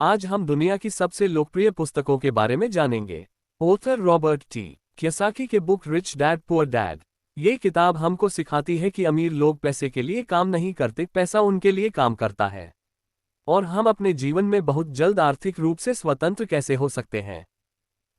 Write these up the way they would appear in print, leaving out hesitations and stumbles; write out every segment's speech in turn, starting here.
आज हम दुनिया की सबसे लोकप्रिय पुस्तकों के बारे में जानेंगे। ऑथर रॉबर्ट टी कियोसाकी के book rich dad poor dad. ये किताब हमको सिखाती है कि अमीर लोग पैसे के लिए काम नहीं करते, पैसा उनके लिए काम करता है। और हम अपने जीवन में बहुत जल्द आर्थिक रूप से स्वतंत्र कैसे हो सकते हैं।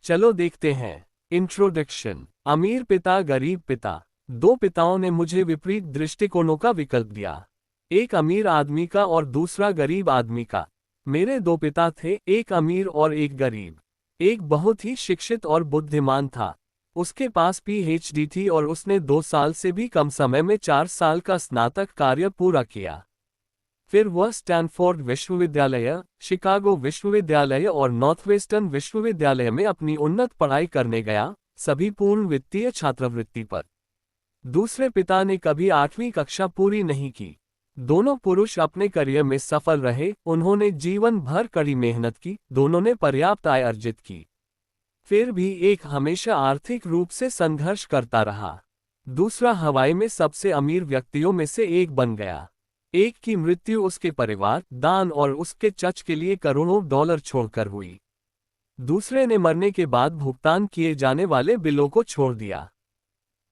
चलो देखते हैं। इंट्रोडक्शन। अमीर पिता, गरीब पिता। दो पिताओं ने मुझे विपरीत दृष्टिकोणों का विकल्प दिया, एक अमीर आदमी का और दूसरा गरीब आदमी का। मेरे दो पिता थे, एक अमीर और एक गरीब। एक बहुत ही शिक्षित और बुद्धिमान था। उसके पास पीएचडी थी और उसने 2 साल से भी कम समय में 4 साल का स्नातक कार्य पूरा किया। फिर वह स्टैनफोर्ड विश्वविद्यालय, शिकागो विश्वविद्यालय और नॉर्थवेस्टर्न विश्वविद्यालय में अपनी उन्नत पढ़ाई करने गया, सभी पूर्ण वित्तीय छात्रवृत्ति पर। दूसरे पिता ने कभी 8वीं कक्षा पूरी नहीं की। दोनों पुरुष अपने करियर में सफल रहे, उन्होंने जीवन भर कड़ी मेहनत की, दोनों ने पर्याप्त आय अर्जित की। फिर भी एक हमेशा आर्थिक रूप से संघर्ष करता रहा। दूसरा हवाई में सबसे अमीर व्यक्तियों में से एक बन गया। एक की मृत्यु उसके परिवार, दान और उसके चच के लिए करोड़ों डॉलर छोड़कर हुई। दूसरे ने मरने के बाद भुगतान किए जाने वाले बिलों को छोड़ दिया।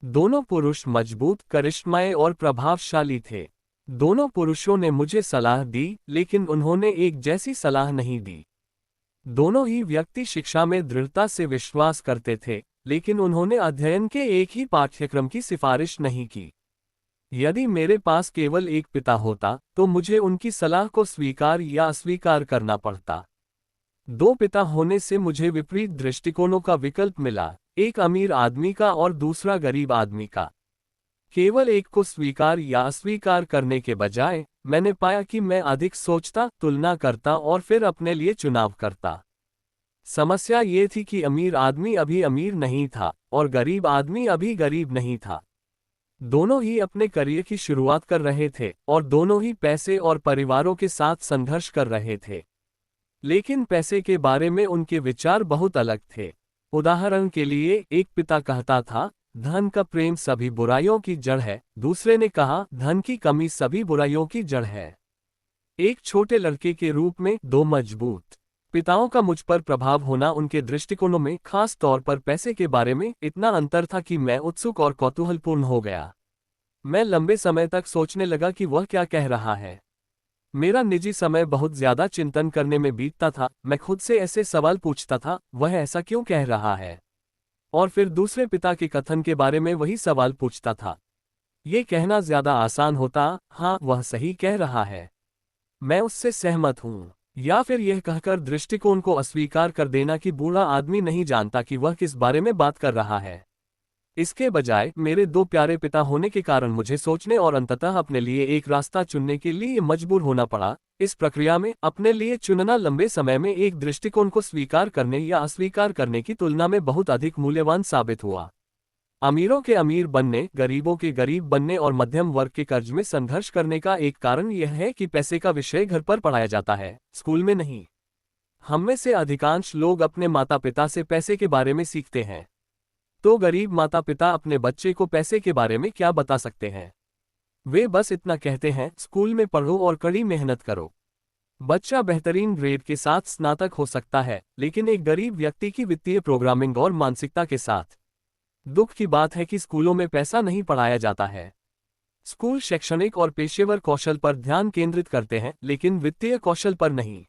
दोनों पुरुष मजबूत, करिश्माई और प्रभावशाली थे। दोनों पुरुषों ने मुझे सलाह दी, लेकिन उन्होंने एक जैसी सलाह नहीं दी। दोनों ही व्यक्ति शिक्षा में दृढ़ता से विश्वास करते थे, लेकिन उन्होंने अध्ययन के एक ही पाठ्यक्रम की सिफारिश नहीं की। यदि मेरे पास केवल एक पिता होता, तो मुझे उनकी सलाह को स्वीकार या अस्वीकार करना पड़ता। दो पिता होने से मुझे विपरीत दृष्टिकोणों का विकल्प मिला, एक अमीर आदमी का और दूसरा गरीब आदमी का। केवल एक को स्वीकार या अस्वीकार करने के बजाय, मैंने पाया कि मैं अधिक सोचता, तुलना करता और फिर अपने लिए चुनाव करता। समस्या ये थी कि अमीर आदमी अभी अमीर नहीं था और गरीब आदमी अभी गरीब नहीं था। दोनों ही अपने करियर की शुरुआत कर रहे थे और दोनों ही पैसे और परिवारों के साथ संघर्ष कर रहे थे। लेकिन पैसे के बारे में उनके विचार बहुत अलग थे। उदाहरण के लिए, एक पिता कहता था, धन का प्रेम सभी बुराइयों की जड़ है। दूसरे ने कहा, धन की कमी सभी बुराइयों की जड़ है। एक छोटे लड़के के रूप में दो मजबूत पिताओं का मुझ पर प्रभाव होना, उनके दृष्टिकोणों में, खास तौर पर पैसे के बारे में, इतना अंतर था कि मैं उत्सुक और कौतूहलपूर्ण हो गया। मैं लंबे समय तक सोचने लगा कि वह क्या कह रहा है। मेरा निजी समय बहुत ज्यादा चिंतन करने में बीतता था। मैं खुद से ऐसे सवाल पूछता था, वह ऐसा क्यों कह रहा है? और फिर दूसरे पिता के कथन के बारे में वही सवाल पूछता था। ये कहना ज्यादा आसान होता, हाँ वह सही कह रहा है, मैं उससे सहमत हूँ, या फिर यह कहकर दृष्टिकोण को अस्वीकार कर देना कि बूढ़ा आदमी नहीं जानता कि वह किस बारे में बात कर रहा है। इसके बजाय, मेरे दो प्यारे पिता होने के कारण मुझे सोचने और अंततः अपने लिए एक रास्ता चुनने के लिए मजबूर होना पड़ा। इस प्रक्रिया में अपने लिए चुनना लंबे समय में एक दृष्टिकोण को स्वीकार करने या अस्वीकार करने की तुलना में बहुत अधिक मूल्यवान साबित हुआ। अमीरों के अमीर बनने, गरीबों के गरीब बनने और मध्यम वर्ग के कर्ज में संघर्ष करने का एक कारण यह है कि पैसे का विषय घर पर पढ़ाया जाता है, स्कूल में नहीं। हम में से अधिकांश लोग अपने माता पिता से पैसे के बारे में सीखते हैं। तो गरीब माता पिता अपने बच्चे को पैसे के बारे में क्या बता सकते हैं? वे बस इतना कहते हैं, स्कूल में पढ़ो और कड़ी मेहनत करो। बच्चा बेहतरीन ग्रेड के साथ स्नातक हो सकता है, लेकिन एक गरीब व्यक्ति की वित्तीय प्रोग्रामिंग और मानसिकता के साथ। दुख की बात है कि स्कूलों में पैसा नहीं पढ़ाया जाता है। स्कूल शैक्षणिक और पेशेवर कौशल पर ध्यान केंद्रित करते हैं, लेकिन वित्तीय कौशल पर नहीं।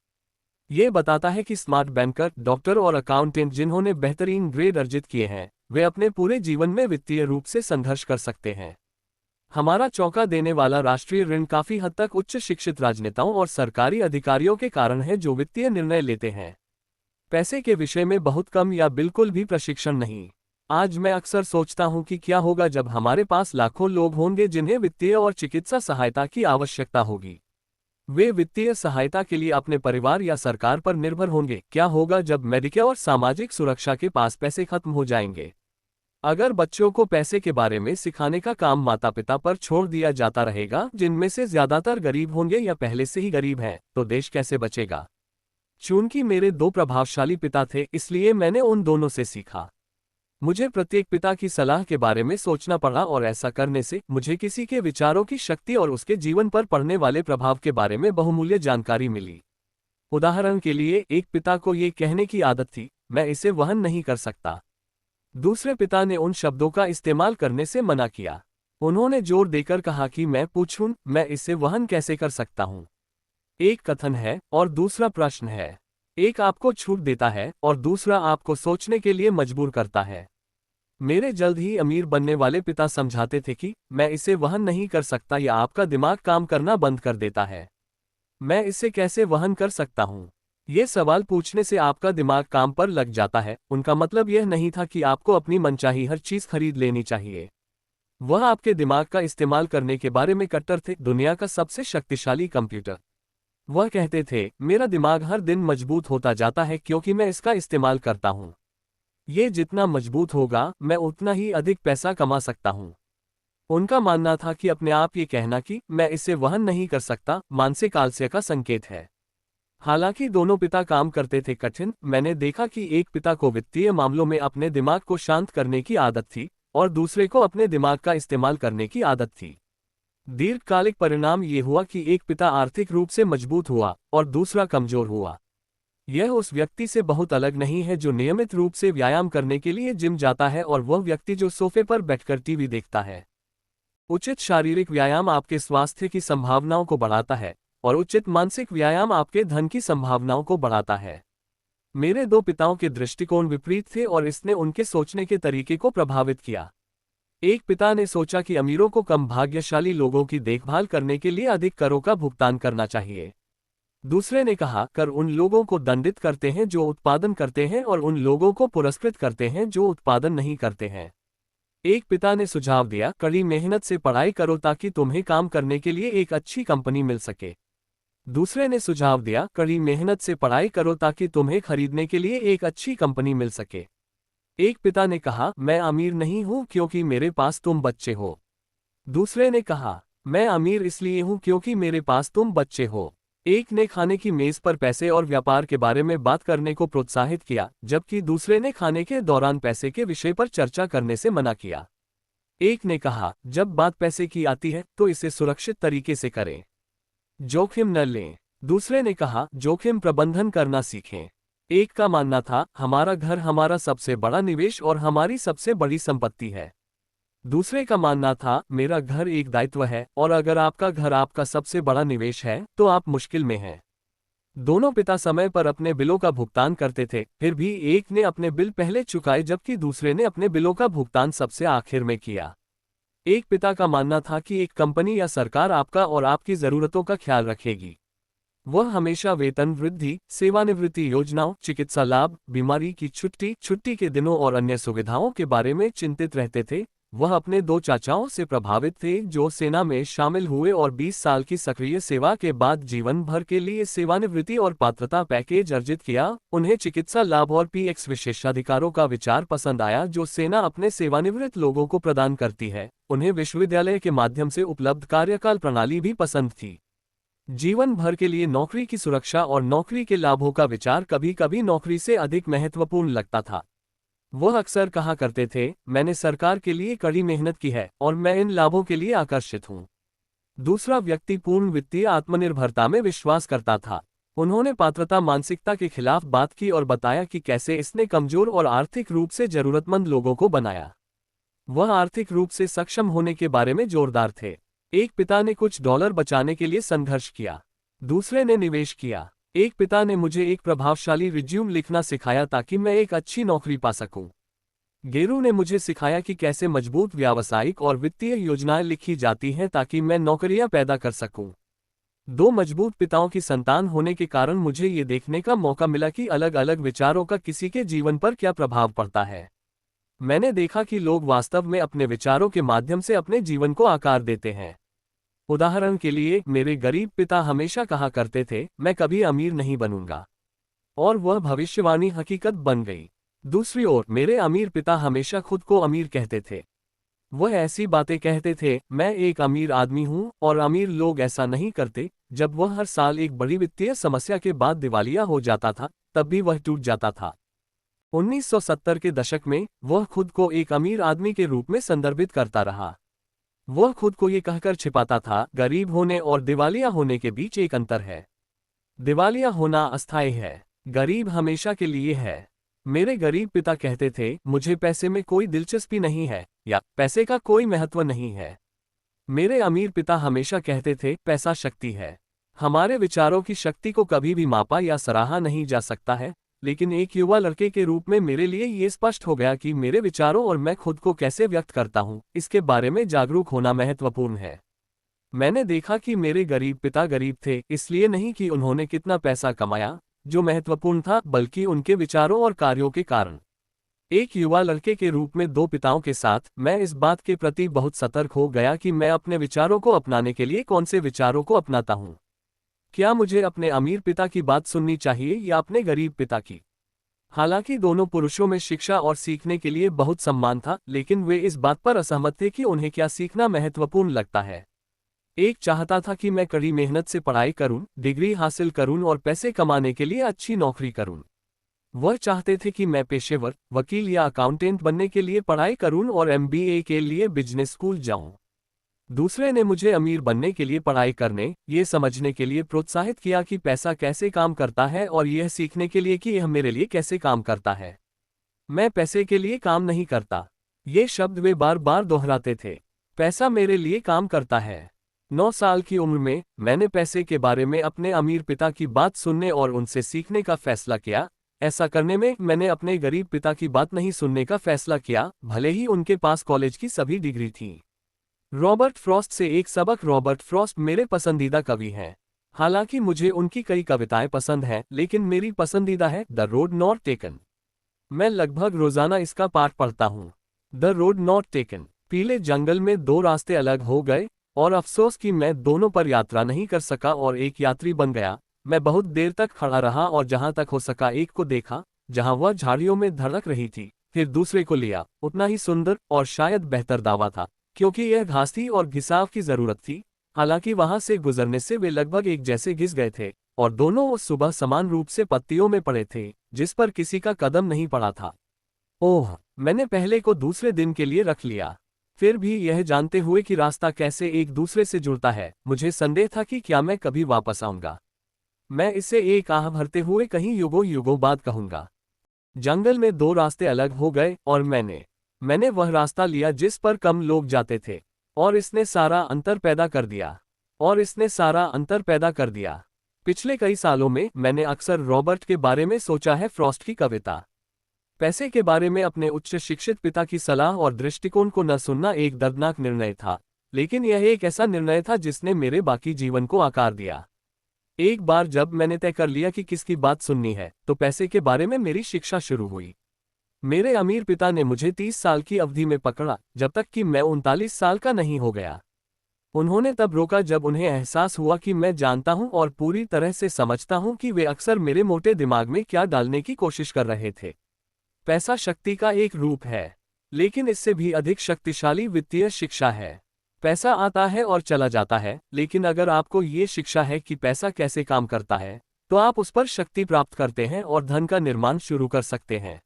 ये बताता है कि स्मार्ट बैंकर, डॉक्टर और अकाउंटेंट जिन्होंने बेहतरीन ग्रेड अर्जित किए हैं, वे अपने पूरे जीवन में वित्तीय रूप से संघर्ष कर सकते हैं। हमारा चौंका देने वाला राष्ट्रीय ऋण काफी हद तक उच्च शिक्षित राजनेताओं और सरकारी अधिकारियों के कारण है जो वित्तीय निर्णय लेते हैं। पैसे के विषय में बहुत कम या बिल्कुल भी प्रशिक्षण नहीं। आज मैं अक्सर सोचता हूं कि क्या होगा जब हमारे पास लाखों लोग होंगे जिन्हें वित्तीय और चिकित्सा सहायता की आवश्यकता होगी। वे वित्तीय सहायता के लिए अपने परिवार या सरकार पर निर्भर होंगे। क्या होगा जब मेडिकेयर और सामाजिक सुरक्षा के पास पैसे खत्म हो जाएंगे? अगर बच्चों को पैसे के बारे में सिखाने का काम माता पिता पर छोड़ दिया जाता रहेगा, जिनमें से ज्यादातर गरीब होंगे या पहले से ही गरीब हैं, तो देश कैसे बचेगा? चूंकि मेरे दो प्रभावशाली पिता थे, इसलिए मैंने उन दोनों से सीखा। मुझे प्रत्येक पिता की सलाह के बारे में सोचना पड़ा और ऐसा करने से मुझे किसी के विचारों की शक्ति और उसके जीवन पर पड़ने वाले प्रभाव के बारे में बहुमूल्य जानकारी मिली। उदाहरण के लिए एक पिता को ये कहने की आदत थी, मैं इसे वहन नहीं कर सकता। दूसरे पिता ने उन शब्दों का इस्तेमाल करने से मना किया। उन्होंने जोर देकर कहा कि मैं पूछूं, मैं इसे वहन कैसे कर सकता हूं। एक कथन है और दूसरा प्रश्न है। एक आपको छूट देता है और दूसरा आपको सोचने के लिए मजबूर करता है। मेरे जल्द ही अमीर बनने वाले पिता समझाते थे कि मैं इसे वहन नहीं कर सकता या आपका दिमाग काम करना बंद कर देता है। मैं इसे कैसे वहन कर सकता हूं? ये सवाल पूछने से आपका दिमाग काम पर लग जाता है। उनका मतलब यह नहीं था कि आपको अपनी मनचाही हर चीज खरीद लेनी चाहिए। वह आपके दिमाग का इस्तेमाल करने के बारे में कट्टर थे। दुनिया का सबसे शक्तिशाली कंप्यूटर। वह कहते थे, मेरा दिमाग हर दिन मजबूत होता जाता है क्योंकि मैं इसका इस्तेमाल करता हूं। ये जितना मजबूत होगा, मैं उतना ही अधिक पैसा कमा सकता हूं। उनका मानना था कि अपने आप ये कहना कि मैं इसे वहन नहीं कर सकता, मानसिक आलस्य का संकेत है। हालांकि दोनों पिता काम करते थे कठिन। मैंने देखा कि एक पिता को वित्तीय मामलों में अपने दिमाग को शांत करने की आदत थी और दूसरे को अपने दिमाग का इस्तेमाल करने की आदत थी। दीर्घकालिक परिणाम ये हुआ कि एक पिता आर्थिक रूप से मजबूत हुआ और दूसरा कमजोर हुआ। यह उस व्यक्ति से बहुत अलग नहीं है जो नियमित रूप से व्यायाम करने के लिए जिम जाता है और वह व्यक्ति जो सोफे पर बैठकर टीवी देखता है। उचित शारीरिक व्यायाम आपके स्वास्थ्य की संभावनाओं को बढ़ाता है और उचित मानसिक व्यायाम आपके धन की संभावनाओं को बढ़ाता है। मेरे दो पिताओं के दृष्टिकोण विपरीत थे और इसने उनके सोचने के तरीके को प्रभावित किया। एक पिता ने सोचा कि अमीरों को कम भाग्यशाली लोगों की देखभाल करने के लिए अधिक करों का भुगतान करना चाहिए। दूसरे ने कहा, कर उन लोगों को दंडित करते हैं जो उत्पादन करते हैं और उन लोगों को पुरस्कृत करते हैं जो उत्पादन नहीं करते हैं। एक पिता ने सुझाव दिया, कड़ी मेहनत से पढ़ाई करो ताकि तुम्हें काम करने के लिए एक अच्छी कंपनी मिल सके। दूसरे ने सुझाव दिया, कड़ी मेहनत से पढ़ाई करो ताकि तुम्हें खरीदने के लिए एक अच्छी कंपनी मिल सके। एक पिता ने कहा, मैं अमीर नहीं हूं क्योंकि मेरे पास तुम बच्चे हो। दूसरे ने कहा, मैं अमीर इसलिए हूं क्योंकि मेरे पास तुम बच्चे हो। एक ने खाने की मेज पर पैसे और व्यापार के बारे में बात करने को प्रोत्साहित किया, जबकि दूसरे ने खाने के दौरान पैसे के विषय पर चर्चा करने से मना किया। एक ने कहा, जब बात पैसे की आती है तो इसे सुरक्षित तरीके से करें, जोखिम न लें। दूसरे ने कहा, जोखिम प्रबंधन करना सीखें। एक का मानना था, हमारा घर हमारा सबसे बड़ा निवेश और हमारी सबसे बड़ी संपत्ति है। दूसरे का मानना था, मेरा घर एक दायित्व है और अगर आपका घर आपका सबसे बड़ा निवेश है तो आप मुश्किल में हैं। दोनों पिता समय पर अपने बिलों का भुगतान करते थे, फिर भी एक ने अपने बिल पहले चुकाए जबकि दूसरे ने अपने बिलों का भुगतान सबसे आखिर में किया। एक पिता का मानना था कि एक कंपनी या सरकार आपका और आपकी जरूरतों का ख्याल रखेगी। वह हमेशा वेतन वृद्धि, सेवानिवृत्ति योजनाओं, चिकित्सा लाभ, बीमारी की छुट्टी के दिनों और अन्य सुविधाओं के बारे में चिंतित रहते थे। वह अपने दो चाचाओं से प्रभावित थे जो सेना में शामिल हुए और 20 साल की सक्रिय सेवा के बाद जीवन भर के लिए सेवानिवृत्ति और पात्रता पैकेज अर्जित किया। उन्हें चिकित्सा लाभ और पीएक्स विशेषाधिकारों का विचार पसंद आया जो सेना अपने सेवानिवृत्त लोगों को प्रदान करती है। उन्हें विश्वविद्यालय के माध्यम से उपलब्ध कार्यकाल प्रणाली भी पसंद थी। जीवन भर के लिए नौकरी की सुरक्षा और नौकरी के लाभों का विचार कभी कभी नौकरी से अधिक महत्वपूर्ण लगता था। वह अक्सर कहा करते थे, मैंने सरकार के लिए कड़ी मेहनत की है और मैं इन लाभों के लिए आकर्षित हूं। दूसरा व्यक्ति पूर्ण वित्तीय आत्मनिर्भरता में विश्वास करता था। उन्होंने पात्रता मानसिकता के खिलाफ बात की और बताया कि कैसे इसने कमजोर और आर्थिक रूप से जरूरतमंद लोगों को बनाया। वह आर्थिक रूप से सक्षम होने के बारे में जोरदार थे। एक पिता ने कुछ डॉलर बचाने के लिए संघर्ष किया, दूसरे ने निवेश किया। एक पिता ने मुझे एक प्रभावशाली रिज्यूम लिखना सिखाया ताकि मैं एक अच्छी नौकरी पा सकूं। गेरू ने मुझे सिखाया कि कैसे मजबूत व्यावसायिक और वित्तीय योजनाएं लिखी जाती हैं ताकि मैं नौकरियां पैदा कर सकूं। दो मजबूत पिताओं की संतान होने के कारण मुझे ये देखने का मौका मिला कि अलग अलग विचारों का किसी के जीवन पर क्या प्रभाव पड़ता है। मैंने देखा कि लोग वास्तव में अपने विचारों के माध्यम से अपने जीवन को आकार देते हैं। उदाहरण के लिए, मेरे गरीब पिता हमेशा कहा करते थे, मैं कभी अमीर नहीं बनूंगा, और वह भविष्यवाणी हकीकत बन गई। दूसरी ओर, मेरे अमीर पिता हमेशा खुद को अमीर कहते थे। वह ऐसी बातें कहते थे, मैं एक अमीर आदमी हूं, और अमीर लोग ऐसा नहीं करते। जब वह हर साल एक बड़ी वित्तीय समस्या के बाद दिवालिया हो जाता था, तब भी वह टूट जाता था। 1970 के दशक में वह खुद को एक अमीर आदमी के रूप में संदर्भित करता रहा। वह खुद को ये कहकर छिपाता था, गरीब होने और दिवालिया होने के बीच एक अंतर है। दिवालिया होना अस्थायी है, गरीब हमेशा के लिए है। मेरे गरीब पिता कहते थे, मुझे पैसे में कोई दिलचस्पी नहीं है, या पैसे का कोई महत्व नहीं है। मेरे अमीर पिता हमेशा कहते थे, पैसा शक्ति है। हमारे विचारों की शक्ति को कभी भी मापा या सराहा नहीं जा सकता है, लेकिन एक युवा लड़के के रूप में मेरे लिए ये स्पष्ट हो गया कि मेरे विचारों और मैं खुद को कैसे व्यक्त करता हूँ, इसके बारे में जागरूक होना महत्वपूर्ण है। मैंने देखा कि मेरे गरीब पिता गरीब थे, इसलिए नहीं कि उन्होंने कितना पैसा कमाया, जो महत्वपूर्ण था, बल्कि उनके विचारों और कार्यों के कारण। एक युवा लड़के के रूप में दो पिताओं के साथ, मैं इस बात के प्रति बहुत सतर्क हो गया कि मैं अपने विचारों को अपनाने के लिए कौन से विचारों को अपनाता हूँ। क्या मुझे अपने अमीर पिता की बात सुननी चाहिए या अपने गरीब पिता की? हालांकि दोनों पुरुषों में शिक्षा और सीखने के लिए बहुत सम्मान था, लेकिन वे इस बात पर असहमत थे कि उन्हें क्या सीखना महत्वपूर्ण लगता है। एक चाहता था कि मैं कड़ी मेहनत से पढ़ाई करूं, डिग्री हासिल करूं और पैसे कमाने के लिए अच्छी नौकरी करूं। वह चाहते थे कि मैं पेशेवर वकील या अकाउंटेंट बनने के लिए पढ़ाई करूं और MBA के लिए बिजनेस स्कूल जाऊं। दूसरे ने मुझे अमीर बनने के लिए पढ़ाई करने, ये समझने के लिए प्रोत्साहित किया कि पैसा कैसे काम करता है और यह सीखने के लिए कि यह मेरे लिए कैसे काम करता है। मैं पैसे के लिए काम नहीं करता, ये शब्द वे बार बार दोहराते थे। पैसा मेरे लिए काम करता है। 9 साल की उम्र में मैंने पैसे के बारे में अपने अमीर पिता की बात सुनने और उनसे सीखने का फैसला किया। ऐसा करने में मैंने अपने गरीब पिता की बात नहीं सुनने का फैसला किया, भले ही उनके पास कॉलेज की सभी डिग्री थी। रॉबर्ट फ्रॉस्ट से एक सबक। रॉबर्ट फ्रॉस्ट मेरे पसंदीदा कवि हैं। हालांकि मुझे उनकी कई कविताएं पसंद हैं, लेकिन मेरी पसंदीदा है द रोड नॉट टेकन। मैं लगभग रोजाना इसका पाठ पढ़ता हूँ। The road not taken. पीले जंगल में दो रास्ते अलग हो गए, और अफसोस कि मैं दोनों पर यात्रा नहीं कर सका और एक यात्री बन गया। मैं बहुत देर तक खड़ा रहा और जहां तक हो सका एक को देखा, जहां वह झाड़ियों में धड़क रही थी, फिर दूसरे को लिया। उतना ही सुंदर और शायद बेहतर दावा था, क्योंकि यह घास थी और घिसाव की जरूरत थी। हालांकि वहां से गुजरने से वे लगभग एक जैसे घिस गए थे, और दोनों उस सुबह समान रूप से पत्तियों में पड़े थे, जिस पर किसी का कदम नहीं पड़ा था। ओह, मैंने पहले को दूसरे दिन के लिए रख लिया। फिर भी यह जानते हुए कि रास्ता कैसे एक दूसरे से जुड़ता है, मुझे संदेह था कि क्या मैं कभी वापस आऊंगा। मैं इसे एक आह भरते हुए कहीं युगों युगों बाद कहूंगा। जंगल में दो रास्ते अलग हो गए और मैंने वह रास्ता लिया जिस पर कम लोग जाते थे, और इसने सारा अंतर पैदा कर दिया। पिछले कई सालों में मैंने अक्सर रॉबर्ट के बारे में सोचा है। फ्रॉस्ट की कविता। पैसे के बारे में अपने उच्च शिक्षित पिता की सलाह और दृष्टिकोण को न सुनना एक दर्दनाक निर्णय था, लेकिन यह एक ऐसा निर्णय था जिसने मेरे बाकी जीवन को आकार दिया। एक बार जब मैंने तय कर लिया कि किसकी बात सुननी है, तो पैसे के बारे में मेरी शिक्षा शुरू हुई। मेरे अमीर पिता ने मुझे 30 साल की अवधि में पकड़ा, जब तक कि मैं 39 साल का नहीं हो गया। उन्होंने तब रोका जब उन्हें एहसास हुआ कि मैं जानता हूं और पूरी तरह से समझता हूं कि वे अक्सर मेरे मोटे दिमाग में क्या डालने की कोशिश कर रहे थे। पैसा शक्ति का एक रूप है, लेकिन इससे भी अधिक शक्तिशाली वित्तीय शिक्षा है। पैसा आता है और चला जाता है, लेकिन अगर आपको ये शिक्षा है कि पैसा कैसे काम करता है, तो आप उस पर शक्ति प्राप्त करते हैं और धन का निर्माण शुरू कर सकते हैं।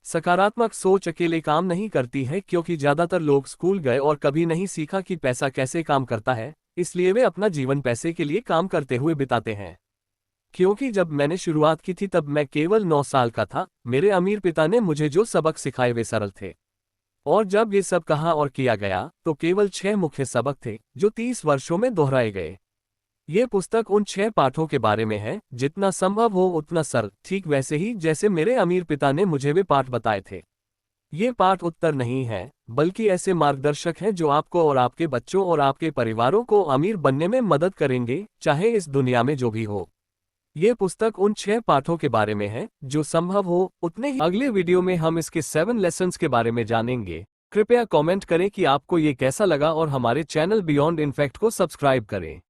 सकारात्मक सोच अकेले काम नहीं करती है, क्योंकि ज्यादातर लोग स्कूल गए और कभी नहीं सीखा कि पैसा कैसे काम करता है, इसलिए वे अपना जीवन पैसे के लिए काम करते हुए बिताते हैं। क्योंकि जब मैंने शुरुआत की थी तब मैं केवल 9 साल का था। मेरे अमीर पिता ने मुझे जो सबक सिखाए वे सरल थे, और जब ये सब कहा और किया गया तो केवल 6 मुख्य सबक थे जो 30 वर्षों में दोहराए गए। ये पुस्तक उन 6 पाठों के बारे में है, जितना संभव हो उतना सरल, ठीक वैसे ही जैसे मेरे अमीर पिता ने मुझे वे पाठ बताए थे। ये पाठ उत्तर नहीं है, बल्कि ऐसे मार्गदर्शक हैं जो आपको और आपके बच्चों और आपके परिवारों को अमीर बनने में मदद करेंगे, चाहे इस दुनिया में जो भी हो। ये पुस्तक उन 6 पाठों के बारे में है जो संभव हो उतने ही। अगले वीडियो में हम इसके 7 लेसन्स के बारे में जानेंगे। कृपया कमेंट करें कि आपको ये कैसा लगा और हमारे चैनल बियॉन्ड इनफैक्ट को सब्सक्राइब करें।